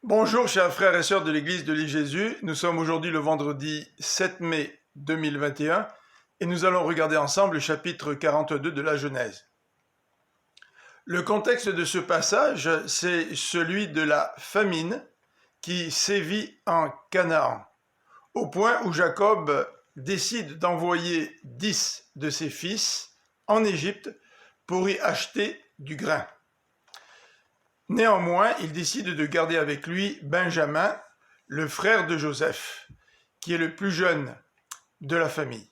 Bonjour chers frères et sœurs de l'église de l'île Jésus, nous sommes aujourd'hui le vendredi 7 mai 2021 et nous allons regarder ensemble le chapitre 42 de la Genèse. Le contexte de ce passage, c'est celui de la famine qui sévit en Canaan, au point où Jacob décide d'envoyer 10 de ses fils en Égypte pour y acheter du grain. Néanmoins, il décide de garder avec lui Benjamin, le frère de Joseph, qui est le plus jeune de la famille.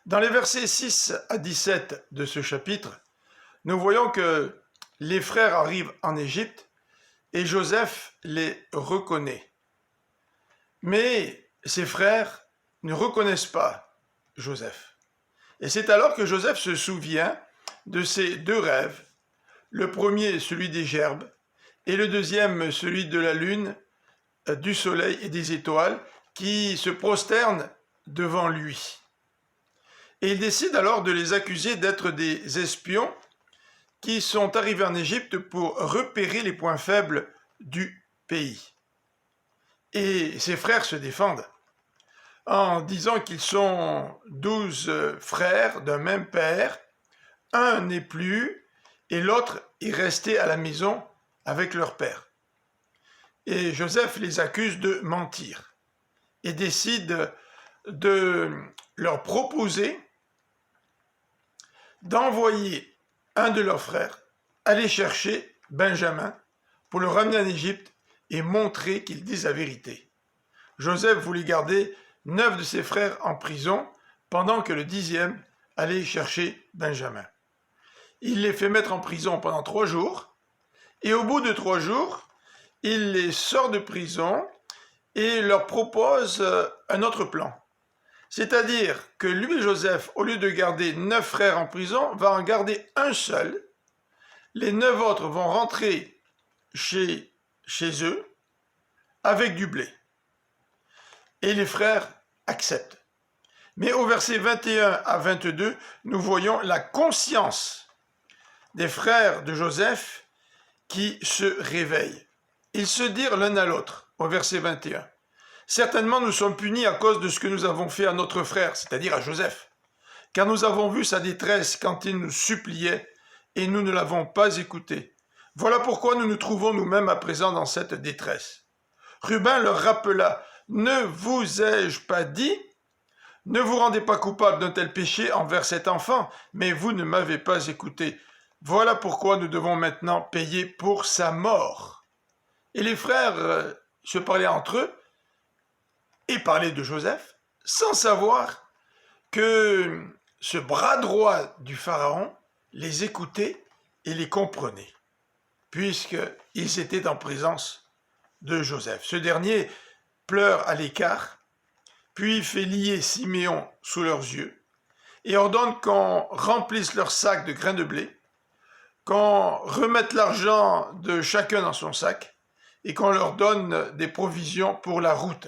Dans les versets 6 à 17 de ce chapitre, nous voyons que les frères arrivent en Égypte et Joseph les reconnaît. Mais ses frères ne reconnaissent pas Joseph. Et c'est alors que Joseph se souvient de ses deux rêves. Le premier, celui des gerbes, et le deuxième, celui de la lune, du soleil et des étoiles, qui se prosternent devant lui. Et il décide alors de les accuser d'être des espions qui sont arrivés en Égypte pour repérer les points faibles du pays. Et ses frères se défendent en disant qu'ils sont 12 frères d'un même père, un n'est plus, et l'autre est resté à la maison avec leur père. Et Joseph les accuse de mentir et décide de leur proposer d'envoyer un de leurs frères aller chercher Benjamin pour le ramener en Égypte et montrer qu'il dise la vérité. Joseph voulait garder 9 de ses frères en prison pendant que le 10e allait chercher Benjamin. Il les fait mettre en prison pendant 3 jours, et au bout de 3 jours, il les sort de prison et leur propose un autre plan. C'est-à-dire que lui, Joseph, au lieu de garder 9 frères en prison, va en garder un seul. Les 9 autres vont rentrer chez eux avec du blé. Et les frères acceptent. Mais au verset 21 à 22, nous voyons la conscience des frères de Joseph qui se réveillent. Ils se dirent l'un à l'autre, au verset 21. Certainement nous sommes punis à cause de ce que nous avons fait à notre frère, c'est-à-dire à Joseph, car nous avons vu sa détresse quand il nous suppliait et nous ne l'avons pas écouté. Voilà pourquoi nous nous trouvons nous-mêmes à présent dans cette détresse. Ruben leur rappela, ne vous ai-je pas dit ? Ne vous rendez pas coupable d'un tel péché envers cet enfant, mais vous ne m'avez pas écouté. Voilà pourquoi nous devons maintenant payer pour sa mort. Et les frères se parlaient entre eux et parlaient de Joseph, sans savoir que ce bras droit du Pharaon les écoutait et les comprenait, puisqu'ils étaient en présence de Joseph. Ce dernier pleure à l'écart, puis fait lier Siméon sous leurs yeux et ordonne qu'on remplisse leurs sacs de grains de blé, qu'on remette l'argent de chacun dans son sac et qu'on leur donne des provisions pour la route.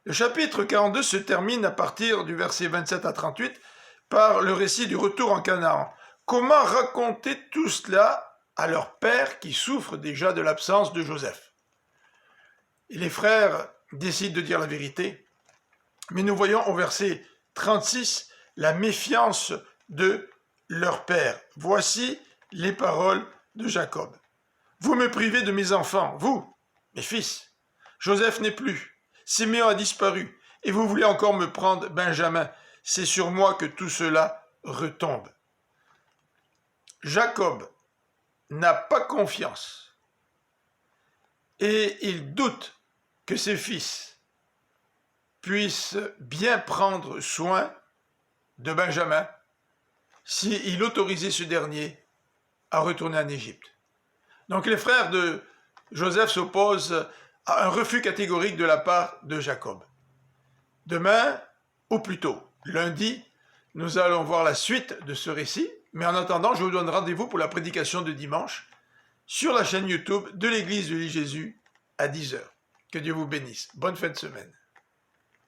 Le chapitre 42 se termine à partir du verset 27 à 38 par le récit du retour en Canaan. Comment raconter tout cela à leur père qui souffre déjà de l'absence de Joseph? Et les frères décident de dire la vérité, mais nous voyons au verset 36 la méfiance de leur père. Voici les paroles de Jacob. Vous me privez de mes enfants, vous, mes fils. Joseph n'est plus, Siméon a disparu, et vous voulez encore me prendre Benjamin. C'est sur moi que tout cela retombe. Jacob n'a pas confiance, et il doute que ses fils puissent bien prendre soin de Benjamin s'il autorisait ce dernier à retourner en Égypte. Donc les frères de Joseph s'opposent à un refus catégorique de la part de Jacob. Demain, ou plutôt lundi, nous allons voir la suite de ce récit, mais en attendant, je vous donne rendez-vous pour la prédication de dimanche sur la chaîne YouTube de l'église de l'île Jésus à 10h. Que Dieu vous bénisse. Bonne fin de semaine.